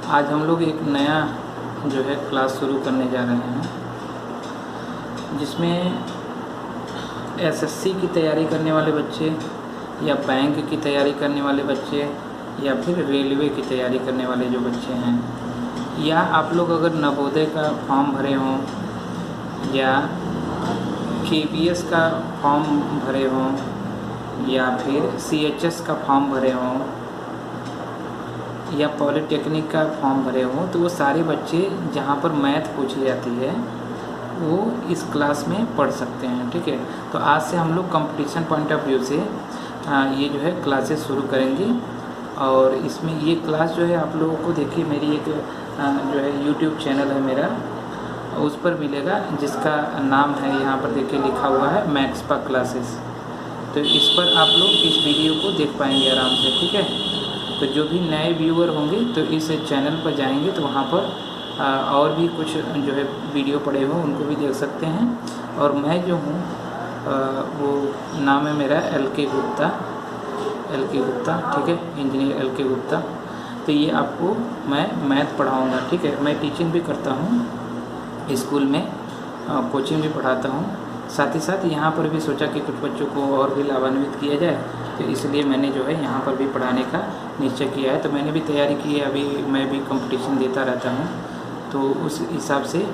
आज हम लोग एक नया जो है क्लास शुरू करने जा रहे हैं, जिसमें एसएससी की तैयारी करने वाले बच्चे या बैंक की तैयारी करने वाले बच्चे या फिर रेलवे की तैयारी करने वाले जो बच्चे हैं, या आप लोग अगर नवोदय का फॉर्म भरे हों या केवीएस का फॉर्म भरे हों या फिर सीएचएस का फॉर्म भरे हों या पॉलिटेक्निक का फॉर्म भरे हों, तो वो सारे बच्चे जहाँ पर मैथ पूछी जाती है वो इस क्लास में पढ़ सकते हैं। ठीक है, तो आज से हम लोग कंपटीशन पॉइंट ऑफ व्यू से ये जो है क्लासेस शुरू करेंगे। और इसमें ये क्लास जो है आप लोगों को देखिए, मेरी एक जो है यूट्यूब चैनल है मेरा, उस पर मिलेगा, जिसका नाम है यहाँ पर देखिए लिखा हुआ है मैक्सपा क्लासेस। तो इस पर आप लोग इस वीडियो को देख पाएंगे आराम से। ठीक है, तो जो भी नए व्यूअर होंगे तो इस चैनल पर जाएंगे तो वहाँ पर और भी कुछ जो है वीडियो पड़े हुए उनको भी देख सकते हैं। और मैं जो हूँ वो नाम है मेरा LK गुप्ता, ठीक है, इंजीनियर LK गुप्ता। तो ये आपको मैं मैथ पढ़ाऊँगा। ठीक है, मैं टीचिंग भी करता हूँ स्कूल में, कोचिंग भी पढ़ाता हूँ। साथ ही साथ यहाँ पर भी सोचा कि कुछ बच्चों को और भी लाभान्वित किया जाए, तो इसलिए मैंने जो है यहाँ पर भी पढ़ाने का निश्चय किया है। तो मैंने भी तैयारी की है, अभी मैं भी कंपटीशन देता रहता हूँ, तो उस हिसाब से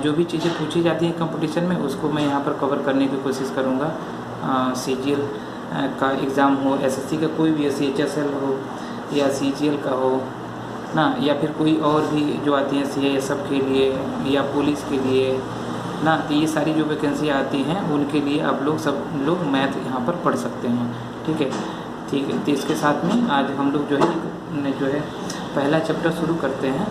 जो भी चीज़ें पूछी जाती हैं कंपटीशन में उसको मैं यहाँ पर कवर करने की कोशिश करूँगा। CGL का एग्ज़ाम हो, SSC का कोई भी CHSL हो या CGL का हो ना, या फिर कोई और भी जो आती हैं CISF के लिए या पुलिस के लिए ना, तो ये सारी जो वैकेंसी आती हैं उनके लिए आप लोग सब लोग मैथ यहाँ पर पढ़ सकते हैं। ठीक है, तो इसके साथ में आज हम लोग जो है पहला चैप्टर शुरू करते हैं,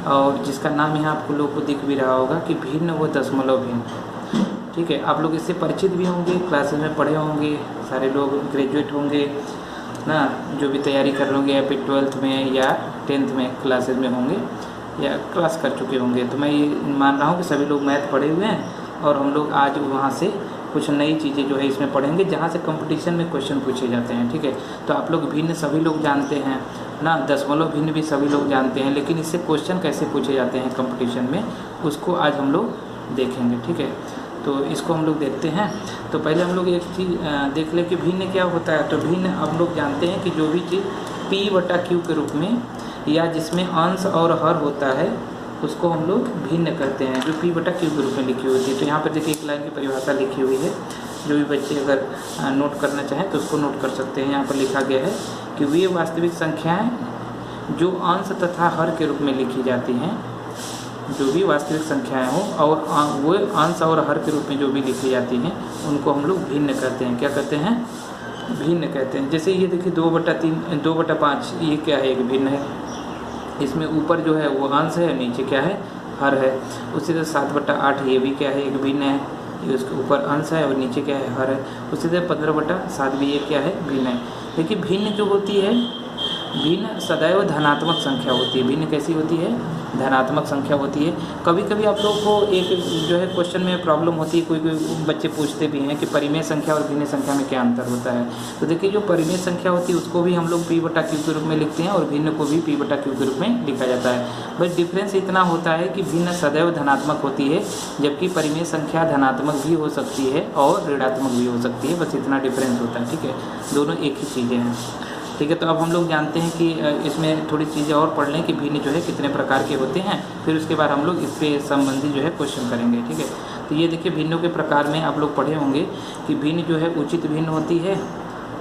और जिसका नाम यहाँ आपको लोग को दिख भी रहा होगा कि भिन्न व दशमलव भिन्न। ठीक है, आप लोग इससे परिचित भी होंगे, क्लासेस में पढ़े होंगे, सारे लोग ग्रेजुएट होंगे ना, जो भी तैयारी कर रहे होंगे या फिर 12th में या 10th में क्लासेस में होंगे या क्लास कर चुके होंगे। तो मैं ये मान रहा हूँ कि सभी लोग मैथ पढ़े हुए हैं, और हम लोग आज वहाँ से कुछ नई चीज़ें जो है इसमें पढ़ेंगे, जहाँ से कंपटीशन में क्वेश्चन पूछे जाते हैं। ठीक है, तो आप लोग भिन्न सभी लोग जानते हैं ना, दशमलव भिन्न भी सभी लोग जानते हैं, लेकिन इससे क्वेश्चन कैसे पूछे जाते हैं कंपटीशन में, उसको आज हम लोग देखेंगे। ठीक है, तो इसको हम लोग देखते हैं। तो पहले हम लोग एक चीज़ देख लें कि भिन्न क्या होता है। तो भिन्न हम लोग जानते हैं कि जो भी चीज़ P/Q के रूप में या जिसमें अंश और हर होता है उसको हम लोग भिन्न करते हैं, जो P/Q के रूप में लिखी होती है। तो यहाँ पर देखिए एक लाइन की परिभाषा लिखी हुई है, जो भी बच्चे अगर नोट करना चाहें तो उसको नोट कर सकते हैं। यहाँ पर लिखा गया है कि वे वास्तविक संख्याएं जो अंश तथा हर के रूप में लिखी जाती हैं, जो भी वास्तविक संख्याएं हों और वो अंश और हर के रूप में जो भी लिखी जाती हैं उनको हम लोग भिन्न कहते हैं। क्या कहते हैं? भिन्न कहते हैं। जैसे ये देखिए 2/3 2/5 ये क्या है? एक भिन्न है। इसमें ऊपर जो है वो अंश है, नीचे क्या है? हर है। उसी तरह 7/8 ये भी क्या है? एक भिन्न है। ये उसके ऊपर अंश है और नीचे क्या है? हर है। उसी तरह 15/7 भी ये क्या है? भिन्न है। देखिए भिन्न जो होती है, भिन्न सदैव धनात्मक संख्या होती है। भिन्न कैसी होती है? धनात्मक संख्या होती है। कभी कभी आप लोगों को एक जो है क्वेश्चन में प्रॉब्लम होती है, कोई बच्चे पूछते भी हैं कि परिमेय संख्या और भिन्न संख्या में क्या अंतर होता है। तो देखिए जो परिमेय संख्या होती है उसको भी हम लोग P/Q के रूप में लिखते हैं और भिन्न को भी P/Q के रूप में लिखा जाता है। बस डिफरेंस इतना होता है कि भिन्न सदैव धनात्मक होती है, जबकि परिमेय संख्या धनात्मक भी हो सकती है और ऋणात्मक भी हो सकती है। बस इतना डिफरेंस होता है। ठीक है, दोनों एक ही चीज़ें हैं। ठीक है, तो अब हम लोग जानते हैं कि इसमें थोड़ी चीज़ें और पढ़ लें कि भिन्न जो है कितने प्रकार के होते हैं, फिर उसके बाद हम लोग इस पे संबंधी जो है क्वेश्चन करेंगे। ठीक है, तो ये देखिए भिन्नों के प्रकार में आप लोग पढ़े होंगे कि भिन्न जो है उचित भिन्न होती है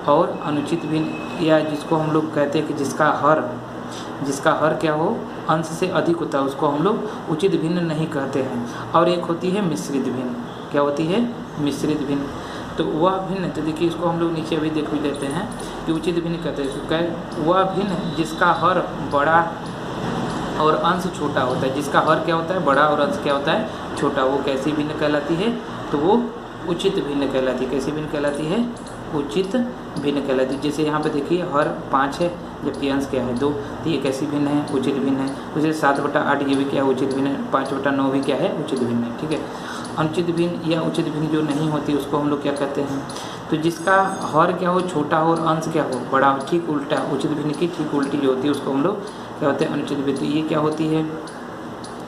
और अनुचित भिन्न, या जिसको हम लोग कहते हैं कि जिसका हर क्या हो? अंश से अधिक होता है, उसको हम लोग उचित भिन्न नहीं कहते हैं। और एक होती है मिश्रित भिन्न। क्या होती है? मिश्रित भिन्न। तो वह भिन्न, तो देखिए इसको हम लोग नीचे अभी देख भी लेते हैं कि उचित भिन्न कहते हैं वह भिन्न जिसका हर बड़ा और अंश छोटा होता है। जिसका हर क्या होता है? बड़ा और अंश क्या होता है? छोटा। वो कैसी भिन्न कहलाती है? तो वो उचित भिन्न कहलाती है। कैसी भिन्न कहलाती है? उचित भिन्न कहलाती है। जैसे यहाँ पे देखिए हर 5 है, जबकि अंश क्या है? 2। तो ये कैसी भिन्न है? उचित भिन्न है। उसे 7/8 ये भी क्या है? उचित भिन्न है। 5/9 भी क्या है? उचित भिन्न है। ठीक है, अनुचित भिन्न या उचित भिन्न जो नहीं होती उसको हम लोग क्या कहते हैं, तो जिसका हर क्या हो छोटा हो और अंश क्या हो बड़ा हो, ठीक उल्टा उचित भिन्न की ठीक उल्टी जो होती है उसको हम लोग क्या होते हैं अनुचित भिन्न। तो ये क्या होती है,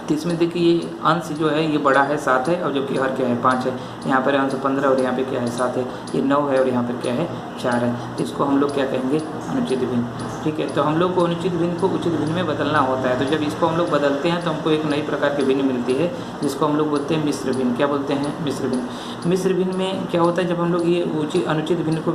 तो इसमें देखिए ये अंश जो है ये बड़ा है 7 है और जबकि हर क्या है 5 है, यहाँ पर अंश 15 और यहाँ पे क्या है 7 है, ये 9 है और यहाँ पर क्या है 4 है। तो इसको हम लोग क्या कहेंगे अनुचित भिन्न। ठीक है, तो हम लोग को अनुचित भिन्न को उचित भिन्न में बदलना होता है। तो जब इसको हम लोग बदलते हैं तो हमको एक नई प्रकार की भिन्न मिलती है जिसको हम लोग बोलते हैं मिश्र भिन्न। क्या बोलते हैं, मिश्र भिन्न। मिश्र भिन्न में क्या होता है, जब हम लोग ये अनुचित भिन्न को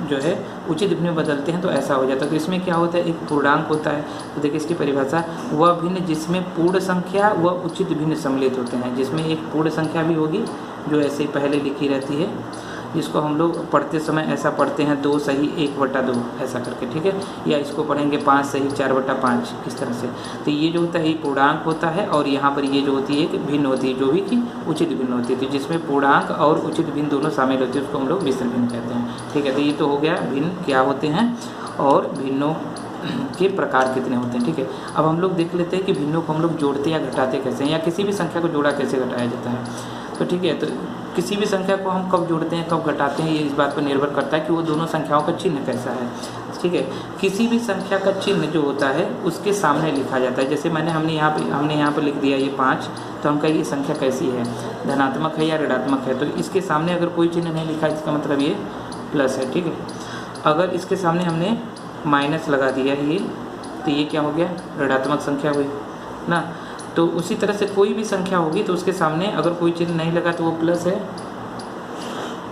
जो है उचित भिन्न में बदलते हैं तो ऐसा हो जाता है। तो इसमें क्या होता है, एक पूर्णांक होता है। तो देखिए इसकी परिभाषा, वह भिन्न जिसमें पूर्ण संख्या व उचित भिन्न सम्मिलित होते हैं, जिसमें एक पूर्ण संख्या भी होगी जो ऐसे ही पहले लिखी रहती है, जिसको हम लोग पढ़ते समय ऐसा पढ़ते हैं 2 सही 1/2 ऐसा करके, ठीक है, या इसको पढ़ेंगे 5 सही 4/5 इस तरह से। तो ये जो होता है ये पूर्णांक होता है और यहाँ पर ये जो होती है एक भिन्न होती है जो भी कि उचित भिन्न होती है। तो जिसमें पूर्णांक और उचित भिन्न दोनों शामिल होती है उसको हम लोग मिश्र भिन्न कहते हैं। ठीक है, तो ये तो हो गया भिन्न क्या होते हैं और भिन्नों के प्रकार कितने होते हैं। ठीक है, अब हम लोग देख लेते हैं कि भिन्नों को हम लोग जोड़ते या घटाते कैसे हैं, या किसी भी संख्या को जोड़ा कैसे घटाया जाता है। तो ठीक है, तो किसी भी संख्या को हम कब जोड़ते हैं कब घटाते हैं ये इस बात पर निर्भर करता है कि वो दोनों संख्याओं का चिन्ह कैसा है। ठीक है, किसी भी संख्या का चिन्ह जो होता है उसके सामने लिखा जाता है। जैसे हमने यहाँ पर लिख दिया ये 5, तो हम कहें ये संख्या कैसी है, धनात्मक है या ऋणात्मक है। तो इसके सामने अगर कोई चिन्ह नहीं लिखा इसका मतलब ये प्लस है। ठीक है, अगर इसके सामने हमने माइनस लगा दिया ये, तो ये क्या हो गया, ऋणात्मक संख्या हुई ना। तो उसी तरह से कोई भी संख्या होगी तो उसके सामने अगर कोई चिन्ह नहीं लगा तो वो प्लस है,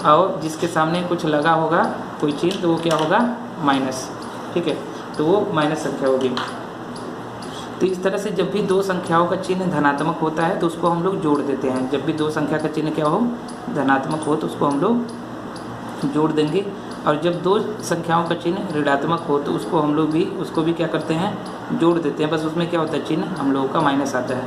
और जिसके सामने कुछ लगा होगा कोई चिन्ह तो वो क्या होगा, माइनस। ठीक है, तो वो माइनस संख्या होगी। तो इस तरह से जब भी दो संख्याओं का चिन्ह धनात्मक होता है तो उसको हम लोग जोड़ देते हैं। जब भी दो संख्या का चिन्ह क्या हो, धनात्मक हो, तो उसको हम लोग जोड़ देंगे। और जब दो संख्याओं का चिन्ह ऋणात्मक हो तो उसको हम लोग भी उसको क्या करते हैं, जोड़ देते हैं। बस उसमें क्या होता है, चिन्ह हम लोगों का माइनस आता है।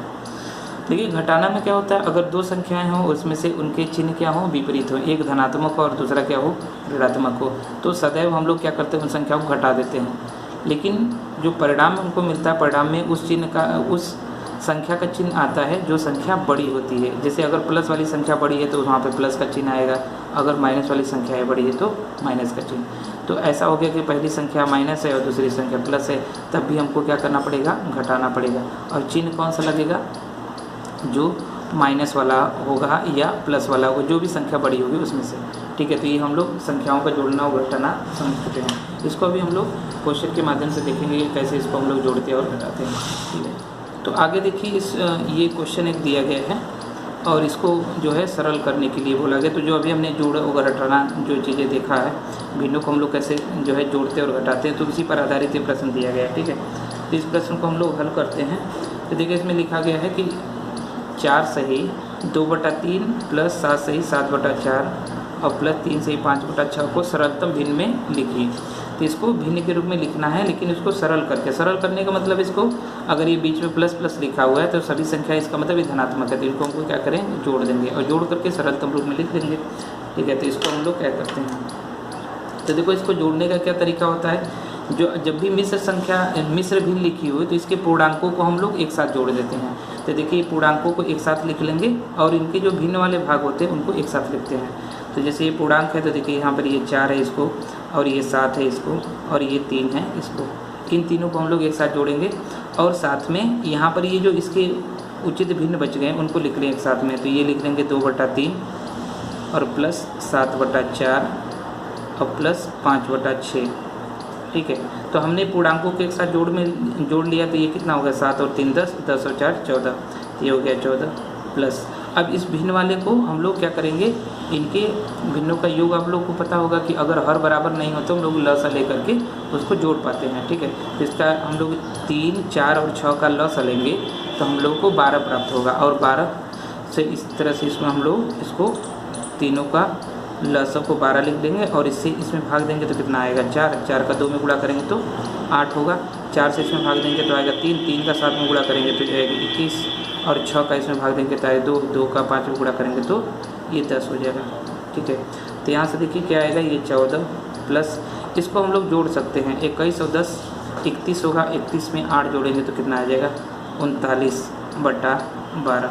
देखिए घटाना में क्या होता है, अगर दो संख्याएं हों उसमें से उनके चिन्ह क्या हो, विपरीत हो, एक धनात्मक हो और दूसरा क्या हो, ऋणात्मक हो, तो सदैव हम लोग क्या करते हैं, उन संख्याओं को घटा देते हैं। लेकिन जो परिणाम हमको मिलता है, परिणाम में उस चिन्ह का, उस संख्या का चिन्ह आता है जो संख्या बड़ी होती है। जैसे अगर प्लस वाली संख्या बड़ी है तो वहाँ पे प्लस का चिन्ह आएगा, अगर माइनस वाली संख्या है बड़ी है तो माइनस का चिन्ह। तो ऐसा हो गया कि पहली संख्या माइनस है और दूसरी संख्या प्लस है, तब भी हमको क्या करना पड़ेगा, घटाना पड़ेगा। और चिन्ह कौन सा लगेगा, जो माइनस वाला होगा या प्लस वाला होगा, जो भी संख्या बड़ी होगी उसमें से। ठीक है, तो ये हम लोग संख्याओं का जोड़ना और घटाना समझ चुके हैं। इसको अभी हम लोग क्वेश्चन के माध्यम से देखेंगे कैसे इसको हम लोग जोड़ते हैं और घटाते हैं। ठीक है, तो आगे देखिए ये क्वेश्चन एक दिया गया है और इसको जो है सरल करने के लिए बोला गया। तो जो अभी हमने जोड़ और घटाना जो चीज़ें देखा है, भिन्नों को हम लोग कैसे जो है जोड़ते और घटाते हैं, तो उसी पर आधारित ये प्रश्न दिया गया है। ठीक है, तो इस प्रश्न को हम लोग हल करते हैं। तो देखिए इसमें लिखा गया है कि 4 सही 2/3 प्लस 7 सही 7/4 और प्लस 3 सही 5/6 को सरलतम भिन्न में लिखिए। तो इसको भिन्न के रूप में लिखना है, लेकिन इसको सरल करके, सरल करने का मतलब इसको अगर ये बीच में प्लस प्लस लिखा हुआ है तो सभी संख्या इसका मतलब ये धनात्मक है, तो इनको हमको क्या करें, जोड़ देंगे और जोड़ करके सरलतम रूप में लिख देंगे। ठीक है, तो इसको हम लोग क्या करते हैं, तो देखो इसको जोड़ने का क्या तरीका होता है, जो जब भी मिश्र भिन्न लिखी हुई तो इसके पूर्णांकों को हम लोग एक साथ जोड़ देते हैं। तो देखिए पूर्णांकों को एक साथ लिख लेंगे और इनके जो भिन्न वाले भाग होते हैं उनको एक साथ लिखते हैं। तो जैसे ये पूर्णांक है तो देखिए यहाँ पर ये 4 है इसको, और ये 7 है इसको, और ये 3 है इसको। इन तीनों को हम लोग एक साथ जोड़ेंगे और साथ में यहाँ पर ये जो इसके उचित भिन्न बच गए उनको लिख लें एक साथ में। तो ये लिख लेंगे 2/3 और प्लस 7/4 और प्लस 5/6। ठीक है, तो हमने पूर्णांकों के एक साथ जोड़ लिया, तो ये कितना होगा, 7 और 3 10, 10 और 4 14, ये हो गया 14 प्लस। अब इस भिन्न वाले को हम लोग क्या करेंगे, इनके भिन्नों का योग आप लोग को पता होगा कि अगर हर बराबर नहीं हो तो हम लोग लसा लेकर के उसको जोड़ पाते हैं। ठीक है, तो इसका हम लोग 3 4 और 6 का लसा लेंगे तो हम लोग को 12 प्राप्त होगा, और 12 से इस तरह से इसमें हम लोग इसको तीनों का लसों को 12 लिख देंगे और इससे इसमें भाग देंगे तो कितना आएगा, 4 4 का 2 में गुणा करेंगे तो 8 होगा, 4 से इसमें भाग देंगे तो आएगा 3 3 का 7 में गुणा करेंगे तो जाएगा 21, और 6 का इसमें भाग देंगे तो आएगा 2 2 का 5 में गुणा करेंगे तो ये 10 हो जाएगा। ठीक है, तो यहाँ से देखिए क्या आएगा, ये 14 प्लस इसको हम लोग जोड़ सकते हैं, 21 और 10 31 होगा, 31 में 8 जोड़ेंगे तो कितना आ जाएगा, 39/12।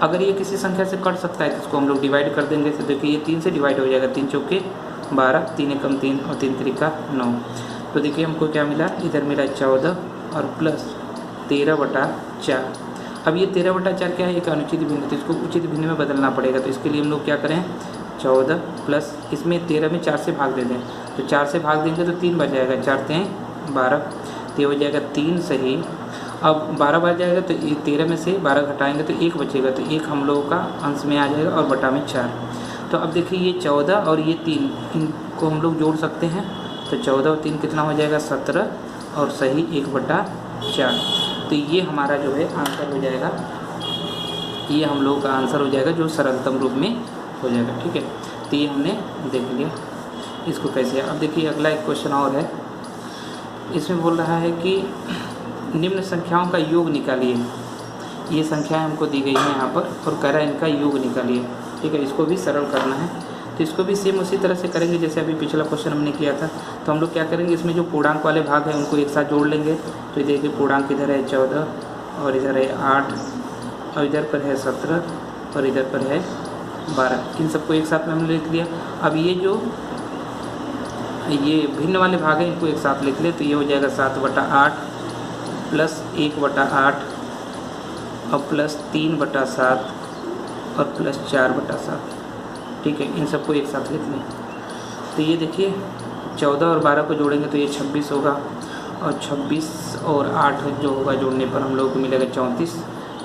अगर ये किसी संख्या से कट सकता है तो इसको हम लोग डिवाइड कर देंगे। तो देखिए ये 3 से डिवाइड हो जाएगा, 3 चौके 12, 3 एकम 3 और 3 त्रिका 9। तो देखिए हमको क्या मिला, इधर मिला 14 और प्लस 13/4। अब ये 13/4 क्या है, एक अनुचित भिन्न, तो इसको उचित भिन्न में बदलना पड़ेगा। तो इसके लिए हम लोग क्या करें, 14 प्लस इसमें 13 में 4 से भाग दे दें, तो 4 से भाग देंगे तो 3 बच जाएगा, 4 3 12, तो ये हो जाएगा 3 सही। अब 12 बच जाएगा तो ये 13 में से 12 घटाएंगे तो 1 बचेगा, तो 1 हम लोगों का अंश में आ जाएगा और बटा में 4। तो अब देखिए ये 14 और ये 3 इनको हम लोग जोड़ सकते हैं, तो 14 और 3 कितना हो जाएगा, 17 और सही 1/4। तो ये हमारा जो है आंसर हो जाएगा, ये हम लोगों का आंसर हो जाएगा जो सरलतम रूप में हो जाएगा। ठीक है, तो ये हमने देख लिया इसको कैसे। अब देखिए अगला एक क्वेश्चन और है, इसमें बोल रहा है कि निम्न संख्याओं का योग निकालिए। ये संख्याएं हमको दी गई हैं यहाँ पर और कह रहा है इनका योग निकालिए। ठीक है, इसको भी सरल करना है, तो इसको भी सेम उसी तरह से करेंगे जैसे अभी पिछला क्वेश्चन हमने किया था। तो हम लोग क्या करेंगे, इसमें जो पूर्णांक वाले भाग हैं उनको एक साथ जोड़ लेंगे। तो ये देखिए पूर्णांक इधर है 14 और इधर है 8 और इधर पर है 17 और इधर पर है 12, इन सबको एक साथ में हमने लिख दिया। अब ये जो ये भिन्न वाले भाग हैं इनको एक साथ लिख ले, तो ये हो जाएगा 7/8 प्लस 1/8 और प्लस 3/7 और प्लस 4/7। ठीक है, इन सबको एक साथ लिख लें। तो ये देखिए 14 और 12 को जोड़ेंगे तो ये 26 होगा और 26 और 8 जो होगा जोड़ने पर हम लोग को मिलेगा 34।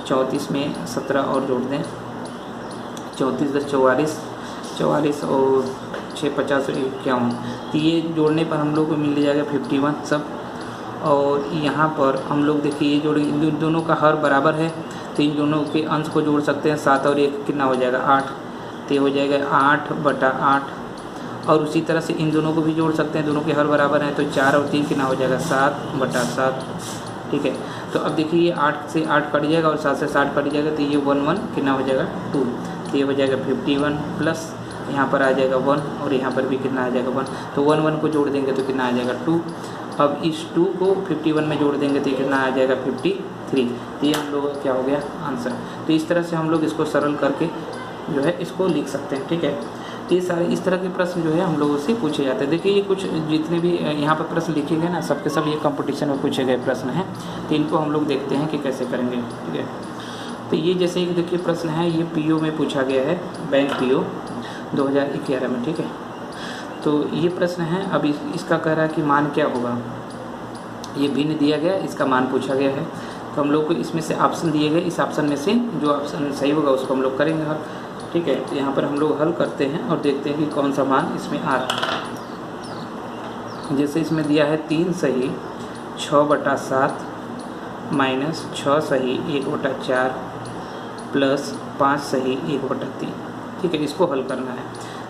34 में 17 और जोड़ दें, 34 10 44, 44 और 6 50 और 51, तो ये जोड़ने पर हम लोग को मिल जाएगा 51 सब। और यहाँ पर हम लोग देखिए ये जोड़ इन दोनों का हर बराबर है, तो इन दोनों के अंश को जोड़ सकते हैं। 7 और 1 कितना हो जाएगा 8, तो ये हो जाएगा 8/8। और उसी तरह से इन दोनों को भी जोड़ सकते हैं, दोनों के हर बराबर हैं, तो 4 और 3 कितना हो जाएगा 7/7। ठीक है, तो अब देखिए ये 8 से 8 कट जाएगा और 7 से 7 कट जाएगा, तो ये 1 कितना हो जाएगा 2, तो ये हो जाएगा 51 प्लस यहाँ पर आ जाएगा 1 और यहाँ पर भी कितना आ जाएगा 1, तो 1 को जोड़ देंगे तो कितना आ जाएगा 2। अब इस 2 को 51 में जोड़ देंगे तो कितना आ जाएगा 53। तो ये हम लोग क्या हो गया आंसर। तो इस तरह से हम लोग इसको सरल करके जो है इसको लिख सकते हैं। ठीक है, तो ये सारे इस तरह के प्रश्न जो है हम लोगों से पूछे जाते हैं। देखिए ये कुछ जितने भी यहाँ पर प्रश्न लिखे गए ना, सबके सब ये कंपटीशन में पूछे गए प्रश्न हैं, तो इनको हम लोग देखते हैं कि कैसे करेंगे। ठीक है, तो ये जैसे एक देखिए प्रश्न है, ये पीओ में पूछा गया है, बैंक पीओ 2011 में। ठीक है, तो ये प्रश्न है। अब इसका कह रहा है कि मान क्या होगा, ये भिन्न दिया गया, इसका मान पूछा गया है। तो हम लोग को इसमें से ऑप्शन दिए गए, इस ऑप्शन में से जो ऑप्शन सही होगा उसको हम लोग करेंगे हल। ठीक है, तो यहाँ पर हम लोग हल करते हैं और देखते हैं कि कौन सा मान इसमें आ रहा है। जैसे इसमें दिया है 3 सही 6/7 माइनस 6 सही 1/4 प्लस 5 सही 1/3। ठीक है, इसको हल करना है।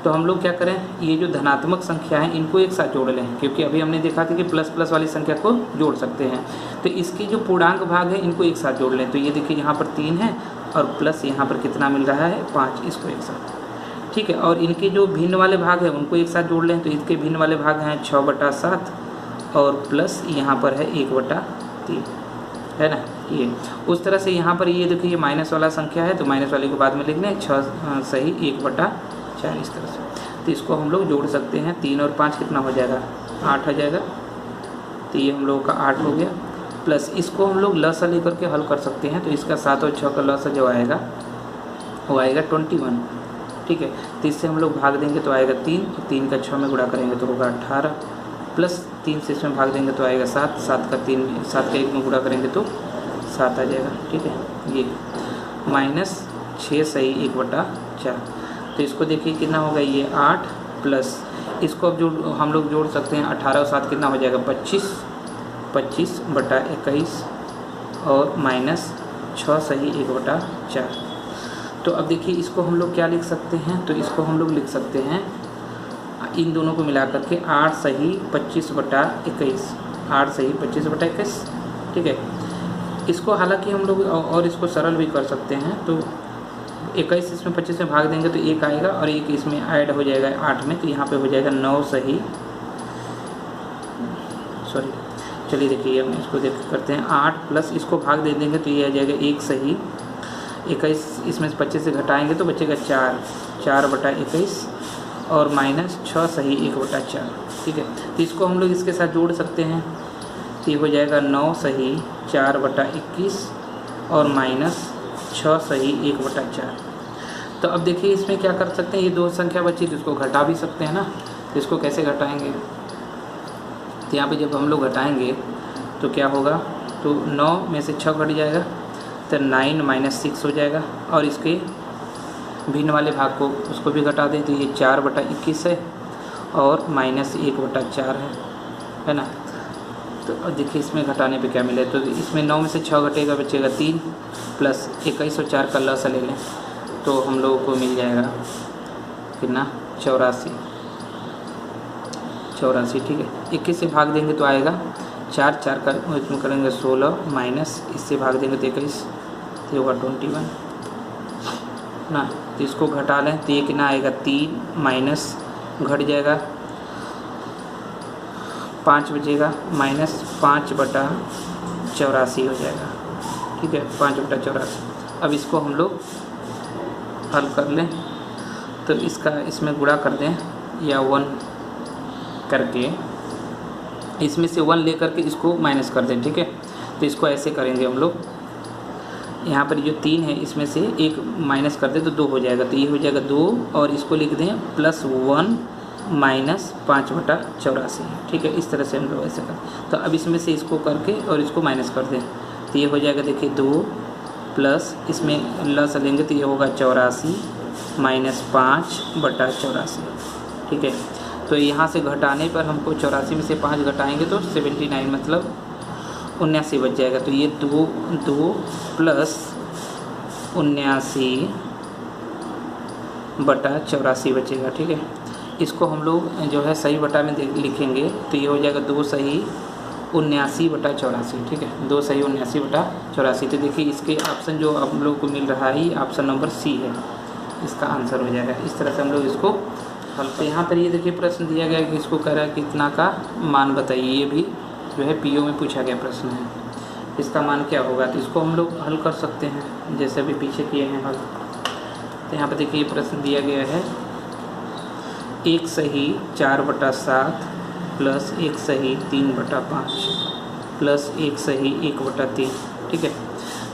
तो हम लोग क्या करें, ये जो धनात्मक संख्या है इनको एक साथ जोड़ लें, क्योंकि अभी हमने देखा था कि प्लस प्लस वाली संख्या को जोड़ सकते हैं। तो इसकी जो पूर्णांक भाग है इनको एक साथ जोड़ लें। तो ये देखिए यहाँ पर 3 है और प्लस यहाँ पर कितना मिल रहा है 5, इसको एक साथ। ठीक है, और इनके जो भिन्न वाले भाग हैं उनको एक साथ जोड़ लें। तो इनके भिन्न वाले भाग हैं 6/7 और प्लस यहाँ पर है 1/3, है ना। ये उस तरह से यहाँ पर ये देखिए ये माइनस वाला संख्या है, तो माइनस वाले को बाद में लिख लें, 6 सही 1/4 इस तरह से। तो इसको हम लोग जोड़ सकते हैं, 3 और 5 कितना हो जाएगा 8 आ जाएगा। तो ये हम लोगों का 8 हो गया, प्लस इसको हम लोग लसा लेकर के हल कर सकते हैं। तो इसका 7 और 6 का लसा जो आएगा वो आएगा 21। ठीक है, तो इससे हम लोग भाग देंगे तो आएगा 3, 3 का 6 में गुणा करेंगे तो होगा 18, प्लस 3 से इसमें भाग देंगे तो आएगा 7, 7 का 1 में गुणा करेंगे तो 7 आ जाएगा। ठीक है, ये माइनस 6 सही 1/4। तो इसको देखिए कितना होगा, ये 8 प्लस इसको अब जो हम लोग जोड़ सकते हैं 18 और 7 कितना हो जाएगा 25, 25/21 और माइनस 6 सही 1/4। तो अब देखिए इसको हम लोग क्या लिख सकते हैं, तो इसको हम लोग लिख सकते हैं इन दोनों को मिला करके 8 सही 25/21, 8 सही 25/21। ठीक है, इसको हालांकि हम लोग और इसको सरल भी कर सकते हैं। तो 21 इसमें 25 में भाग देंगे तो 1 आएगा और 1 इसमें ऐड हो जाएगा 8 में, तो यहाँ पे हो जाएगा 9 सही, सॉरी चलिए देखिए हम इसको देख करते हैं, 8 प्लस इसको भाग दे देंगे तो ये आ जाएगा 1 सही 21 इसमें से 25 से घटाएंगे तो बचेगा 4/21 और माइनस 6 सही 1/4। ठीक है, तो इसको हम लोग इसके साथ जोड़ सकते हैं, तो ये हो जाएगा 9 सही 4/21 और माइनस 6 सही 1/4। तो अब देखिए इसमें क्या कर सकते हैं, ये दो संख्या बची तो इसको घटा भी सकते हैं ना। तो इसको कैसे घटाएंगे, तो यहाँ पे जब हम लोग घटाएंगे तो क्या होगा, तो 9 में से 6 घट जाएगा तो 9 - 6 हो जाएगा, और इसके भिन्न वाले भाग को उसको भी घटा दें तो ये 4/21 है और माइनस 1/4 है ना। तो अब देखिए इसमें घटाने पे क्या मिले, तो इसमें 9 में से 6 घटेगा, बचेगा 3 प्लस 21 और 4 का लसा ले लें तो हम लोगों को मिल जाएगा कितना, 84। ठीक है, 21 से भाग देंगे तो आएगा 4 का इसमें करेंगे 16 माइनस इससे भाग देंगे तो 21, तो होगा 21 ना। तो इसको घटा लें तो ये कितना आएगा, 3 माइनस घट जाएगा 5 बचेगा माइनस 5/84 हो जाएगा। ठीक है, 5/84। अब इसको हम लोग हल कर लें तो इसका इसमें गुणा कर दें या 1 करके, इसमें से 1 ले करके इसको माइनस कर दें। ठीक है, तो इसको ऐसे करेंगे हम लोग, यहाँ पर जो 3 है इसमें से 1 माइनस कर दें तो 2 हो जाएगा, तो ये हो जाएगा 2 और इसको लिख दें +1 माइनस 5/84। ठीक है, इस तरह से हम लोग ऐसे करें। तो अब इसमें से इसको करके और इसको माइनस कर दें तो ये हो जाएगा, देखिए 2 प्लस इसमें लस लेंगे तो ये होगा 84 माइनस 5/84। ठीक है, तो यहाँ से घटाने पर हमको 84 में से 5 घटाएंगे तो 79 मतलब 79 बच जाएगा। तो ये 2 प्लस 79/84 बचेगा। ठीक है, इसको हम लोग जो है सही बटा में लिखेंगे तो ये हो जाएगा 2 सही 79/84। ठीक है, 2 सही 79/84। तो देखिए इसके ऑप्शन जो आप लोग को मिल रहा है ये ऑप्शन नंबर सी है, इसका आंसर हो जाएगा। इस तरह से हम लोग इसको हल। तो यहाँ पर ये देखिए प्रश्न दिया गया कि इसको कह रहा है कितना का मान बताइए, ये भी जो है पीओ में पूछा गया प्रश्न है, इसका मान क्या होगा। तो इसको हम लोग हल कर सकते हैं जैसे अभी पीछे किए हैं हल। तो यहाँ पर देखिए प्रश्न दिया गया है 1 सही 4/7 प्लस 1 सही 3/5 प्लस 1 सही 1/3। ठीक है,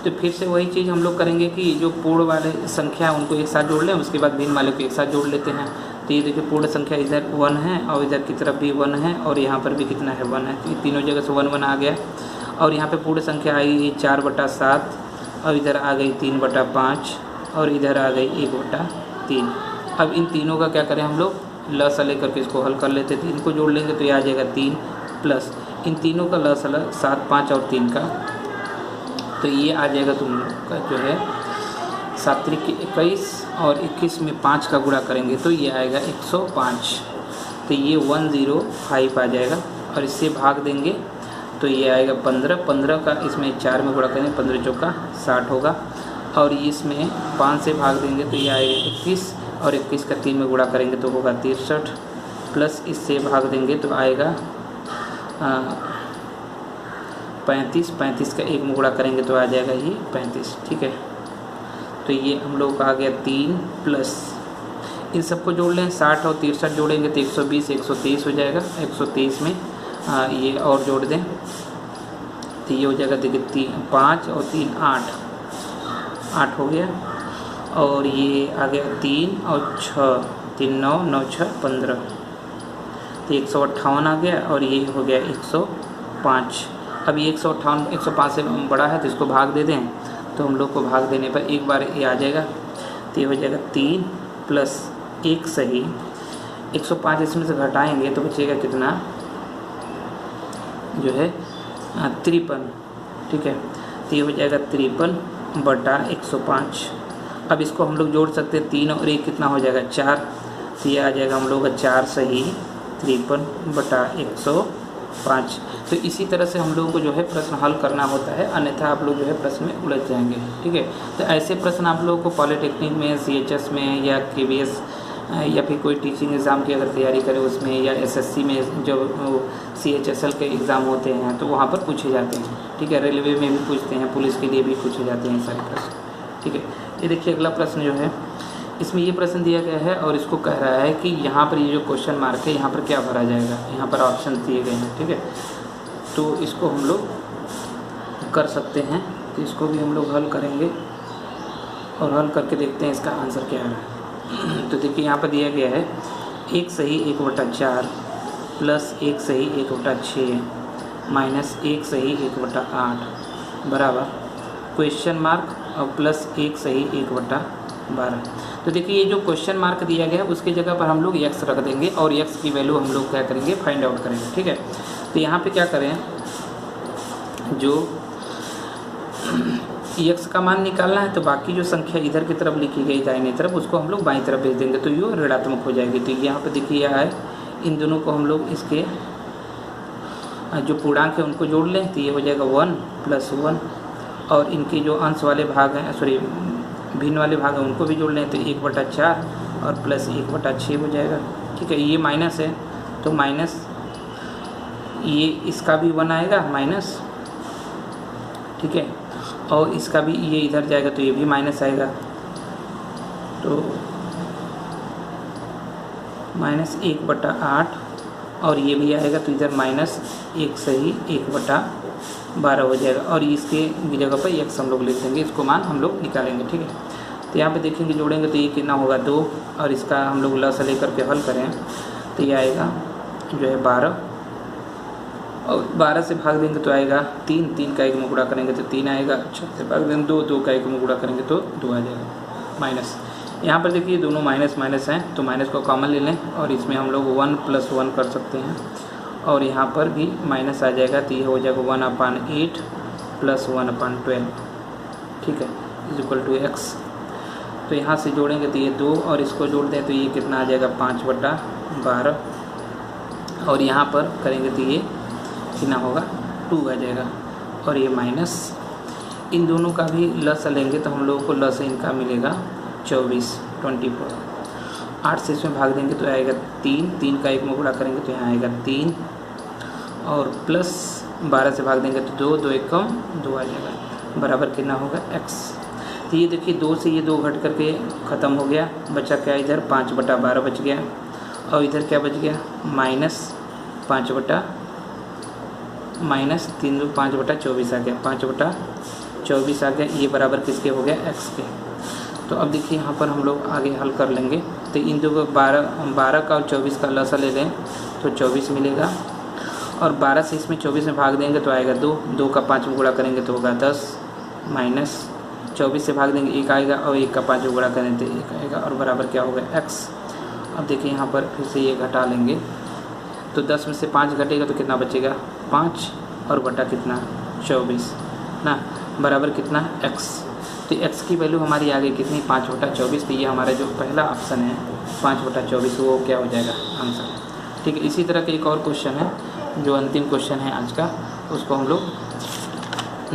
तो फिर से वही चीज़ हम लोग करेंगे कि जो पूर्ण वाले संख्या उनको एक साथ जोड़ लें, उसके बाद भिन्न वाले को एक साथ जोड़ लेते हैं। तो ये देखिए पूर्ण संख्या इधर 1 है और इधर की तरफ भी 1 है और यहाँ पर भी कितना है 1 है, तो ये तीनों जगह से 1 आ गया। और यहाँ पे पूर्ण संख्या आई 4/7 और इधर आ गई 3/5 और इधर आ गई 1/3। अब इन तीनों का क्या करें हम लोग, लसा लेकर के इसको हल कर लेते हैं। 3 को जोड़ लेंगे तो ये आ जाएगा 3 प्लस इन तीनों का लसा 7, 5 और 3 का, तो ये आ जाएगा तुम लोग का जो है 7 × 21 और 21 में 5 का गुणा करेंगे तो ये आएगा 105। तो ये 105 आ जाएगा और इससे भाग देंगे तो ये आएगा 15 का इसमें 4 में गुणा करेंगे 15 चौका 60 होगा, और इसमें 5 से भाग देंगे तो ये आएगा 21 और 21 का 3 में गुणा करेंगे तो होगा 63 प्लस इससे भाग देंगे तो आएगा 35 का 1 में गुणा करेंगे तो आ जाएगा ये 35। ठीक है, तो ये हम लोग का आ गया 3 प्लस इन सबको जोड़ लें 60 और 63 जोड़ेंगे तो 120 123 हो जाएगा। 123 में ये और जोड़ दें तो ये हो जाएगा, देखिए 5 और 3 8 हो गया, और ये आ गया 3 और 6 3 9 9 6 15, तो 158 आ गया और ये हो गया 105। अब ये 158 105 से बड़ा है तो इसको भाग दे दें तो हम लोग को भाग देने पर एक बार ये आ जाएगा, तो ये हो जाएगा 3 प्लस 1 सही 105 इसमें से घटाएंगे तो बचेगा कितना जो है 53। ठीक है, तो ये हो जाएगा 53/105। अब इसको हम लोग जोड़ सकते हैं 3 और 1 कितना हो जाएगा 4, तो ये आ जाएगा हम लोग का 4 सही 53/105। तो इसी तरह से हम लोगों को जो है प्रश्न हल करना होता है, अन्यथा आप लोग जो है प्रश्न में उलझ जाएंगे। ठीक है, तो ऐसे प्रश्न आप लोगों को पॉलिटेक्निक में CHS में या KVS या फिर कोई टीचिंग एग्ज़ाम की अगर तैयारी करें उसमें या SSC में जो CHSL के एग्ज़ाम होते हैं तो वहाँ पर पूछे जाते हैं। ठीक है, रेलवे में भी पूछते हैं, पुलिस के लिए भी पूछे जाते हैं सारे प्रश्न। ठीक है। ये देखिए अगला प्रश्न जो है, इसमें ये प्रश्न दिया गया है और इसको कह रहा है कि यहाँ पर ये जो क्वेश्चन मार्क है यहाँ पर क्या भरा जाएगा, यहाँ पर ऑप्शन दिए गए हैं। ठीक है, तो इसको हम लोग कर सकते हैं, तो इसको भी हम लोग हल करेंगे और हल करके देखते हैं इसका आंसर क्या है। तो देखिए यहाँ पर दिया गया है 1 सही 1/4 प्लस 1 सही 1/6 माइनस 1 सही 1/8 बराबर क्वेश्चन मार्क और प्लस 1 सही 1/12। तो देखिए ये जो क्वेश्चन मार्क दिया गया है उसकी जगह पर हम लोग x रख देंगे और x की वैल्यू हम लोग क्या करेंगे, फाइंड आउट करेंगे। ठीक है, तो यहाँ पे क्या करें, जो x का मान निकालना है तो बाकी जो संख्या इधर की तरफ लिखी गई दाहिने तरफ उसको हम लोग बाईं तरफ भेज देंगे, तो ये ऋणात्मक हो जाएगी। तो यहाँ पे देखिए यह है, इन दोनों को हम लोग इसके जो पूर्णांक है उनको जोड़ लें तो ये हो जाएगा 1 + 1, और इनके जो अंश वाले भाग हैं, सॉरी भिन्न वाले भाग हैं उनको भी जोड़ लें तो 1/4 और प्लस 1/6 हो जाएगा। ठीक है, ये माइनस है तो माइनस ये इसका भी 1 आएगा माइनस, ठीक है, और इसका भी ये इधर जाएगा तो ये भी माइनस आएगा, तो -1/8 और ये भी आएगा तो इधर -1 सही 1/12 हो जाएगा, और इसके जगह पर x हम लोग लिख देंगे, इसको मान हम लोग निकालेंगे। ठीक है, तो यहाँ पे देखेंगे जोड़ेंगे तो ये कितना होगा 2, और इसका हम लोग लस लेकर के हल करें तो ये आएगा जो है 12, और 12 से भाग देंगे तो आएगा 3, 3 का 1 में गुणा करेंगे तो 3 आएगा, 6 से भाग देंगे 2, 2 का 1 में गुणा करेंगे तो 2 आ जाएगा माइनस। यहाँ पर देखिए दोनों माइनस माइनस हैं तो माइनस को कॉमन ले लें और इसमें हम लोग 1 + 1 कर सकते हैं, और यहाँ पर भी माइनस आ जाएगा तो ये हो जाएगा 1/8 + 1/12। ठीक है, = x। तो यहाँ से जोड़ेंगे तो ये 2 और इसको जोड़ दें तो ये कितना आ जाएगा 5/12, और यहाँ पर करेंगे तो ये कितना होगा 2 आ जाएगा, और ये माइनस इन दोनों का भी लस लेंगे तो हम लोगों को लस इनका मिलेगा 24। 8 से इसमें भाग देंगे तो आएगा 3, 3 का 1 में गुणा करेंगे तो यहाँ आएगा 3, और प्लस 12 से भाग देंगे तो 2, 2 1 कम 2 आ जाएगा, बराबर कितना होगा x। तो ये देखिए 2 से ये 2 घट करके ख़त्म हो गया, बचा क्या इधर 5/12 बच गया, और इधर क्या बच गया -5/24 आ गया, 5/24 आ गया, ये बराबर किसके हो गया x के। तो अब देखिए यहाँ पर हम लोग आगे हल कर लेंगे, तो इन दो को 12 का और 24 का लसा ले लें तो 24 मिलेगा, और 12 से इसमें 24 में भाग देंगे तो आएगा 2, 2 का 5 में गुणा करेंगे तो होगा 10, माइनस 24 से भाग देंगे 1 आएगा, और 1 का 5 में गुणा करेंगे तो 1 आएगा, और बराबर क्या होगा x। अब देखिए यहाँ पर फिर से ये घटा लेंगे तो 10 में से 5 घटेगा तो कितना बचेगा 5, और बटा कितना 24 ना, बराबर कितना x। तो x की वैल्यू हमारी आ गई कितनी 5/24। तो ये हमारा जो पहला ऑप्शन है 5/24 वो क्या हो जाएगा आंसर। ठीक है, इसी तरह का एक और क्वेश्चन है जो अंतिम क्वेश्चन है आज का, उसको हम लोग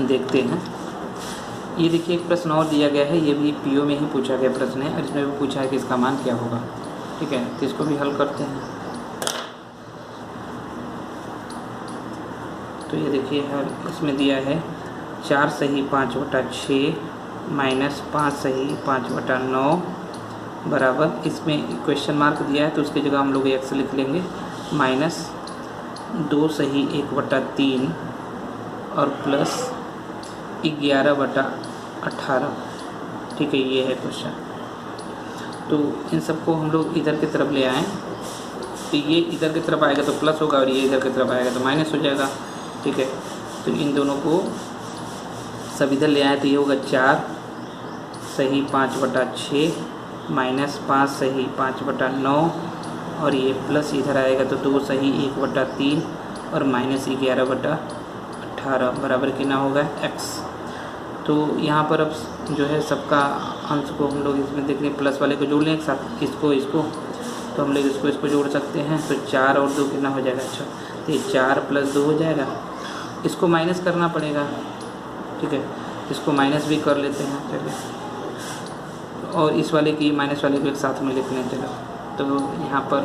देखते हैं। ये देखिए एक प्रश्न और दिया गया है, ये भी पीओ में ही पूछा गया प्रश्न है, और इसमें भी पूछा है कि इसका मान क्या होगा। ठीक है, तो इसको भी हल करते हैं। तो ये देखिए इसमें दिया है 4 सही 5/6 माइनस 5 सही 5/9 बराबर, इसमें क्वेश्चन मार्क दिया है तो उसकी जगह हम लोग x लिख लेंगे, माइनस 2 सही 1/3 और प्लस 11/18। ठीक है, ये है क्वेश्चन। तो इन सबको हम लोग इधर की तरफ ले आएँ तो ये इधर की तरफ आएगा तो प्लस होगा, और ये इधर की तरफ आएगा तो माइनस हो जाएगा। ठीक है, तो इन दोनों को सब इधर ले आए तो ये होगा 4 सही 5/6 माइनस 5 सही 5/9, और ये प्लस इधर आएगा तो 2 सही 1/3 और माइनस 11/18 बराबर कितना होगा x। तो यहाँ पर अब जो है सबका अंश को हम लोग इसमें देखने प्लस वाले को जोड़ लें एक साथ, इसको तो हम लोग इसको जोड़ सकते हैं, तो 4 और 2 कितना हो जाएगा, अच्छा तो ये 4 + 2 हो जाएगा, इसको माइनस करना पड़ेगा। ठीक है, इसको माइनस भी कर लेते हैं चलिए, और इस वाले की माइनस वाले को एक साथ में लिख लें चलो। तो यहाँ पर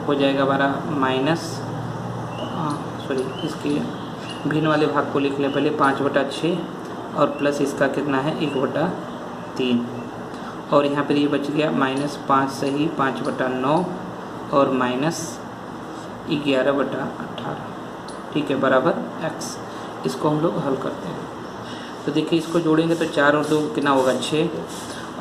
हो जाएगा हमारा माइनस, इसके भिन्न वाले भाग को लिख लें पहले 5/6 और प्लस इसका कितना है 1/3। 3 और यहाँ पर ये बच गया -5 सही 5/9 और -11/18, ठीक है, बराबर x। इसको हम लोग हल करते हैं। तो देखिए इसको जोड़ेंगे तो 4 और 2 कितना होगा 6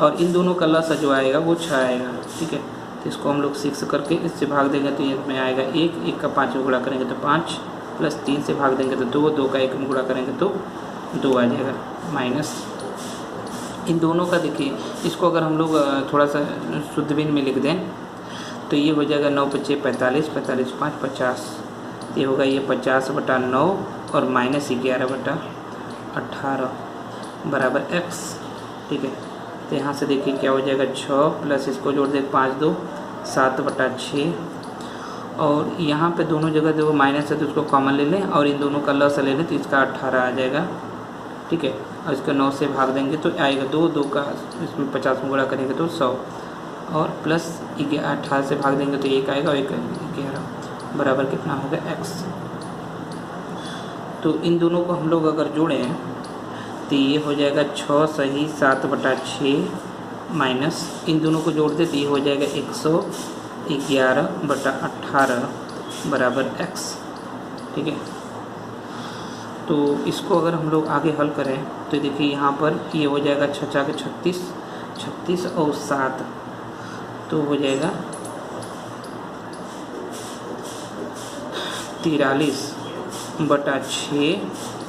और इन दोनों का लसा जो आएगा वो 6 आएगा, ठीक है। तो इसको हम लोग 6 करके इससे भाग देंगे तो ये में आएगा 1 का 5 में गुणा करेंगे तो 5 प्लस 3 से भाग देंगे तो 2 का 1 में गुणा करेंगे तो 2 आ जाएगा माइनस इन दोनों का। देखिए इसको अगर हम लोग थोड़ा सा शुद्ध भिन्न में लिख दें तो ये हो जाएगा 9 × 5 = 45, 45 × 5 = 50, ये होगा ये 50/9 और -11/18 बराबर x, ठीक है। तो यहाँ से देखिए क्या हो जाएगा 6 प्लस इसको जोड़ दे 5 2 7/6 और यहाँ पे दोनों जगह देखो माइनस है तो उसको कॉमन ले लें और इन दोनों का लस ले लें तो इसका 18 आ जाएगा, ठीक है। और इसको 9 से भाग देंगे तो आएगा 2 का इसमें 50 में गुणा करेंगे तो 100 और प्लस 18 से भाग देंगे तो 1 आएगा और 11 बराबर कितना होगा x। तो इन दोनों को हम लोग अगर जोड़ें तो ये हो जाएगा 6 सही 7/6 माइनस इन दोनों को जोड़ दे तो ये हो जाएगा 111/18 बराबर x, ठीक है। तो इसको अगर हम लोग आगे हल करें तो देखिए यहाँ पर ये हो जाएगा 6 × 36 और 7 तो हो जाएगा 43/6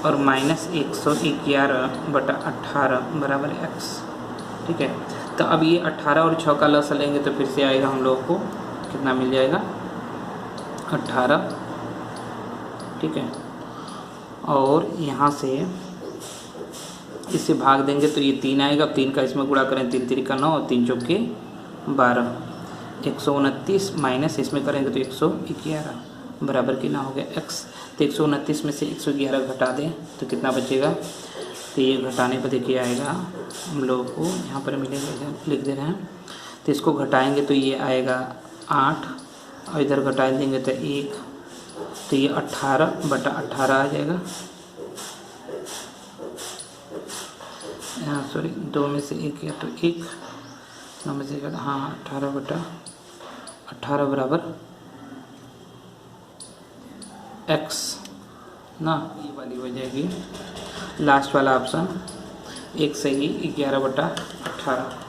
और -111/18 बराबर x, ठीक है। तो अब ये 18 और 6 का लस लेंगे तो फिर से आएगा हम लोग को कितना मिल जाएगा 18, ठीक है। और यहाँ से इससे भाग देंगे तो ये 3 आएगा, 3 का इसमें गुणा करें 3 3 का 9 और 3 4 के 12 129 माइनस इसमें करेंगे तो 111 बराबर कितना हो गया x। तो 129 में से 111 घटा दें तो कितना बचेगा, तो ये घटाने पर देखिए आएगा हम लोगों को यहाँ पर मिलेगा, लिख दे रहे हैं। तो इसको घटाएंगे तो ये आएगा 8 और इधर घटा देंगे तो 1 तो ये 18/18 आ जाएगा। यहाँ सॉरी 2 में से 1 तो 1 9 में से 1 हाँ 18/18 बराबर x ना, ये वाली हो जाएगी लास्ट वाला ऑप्शन 1 सही 11/18।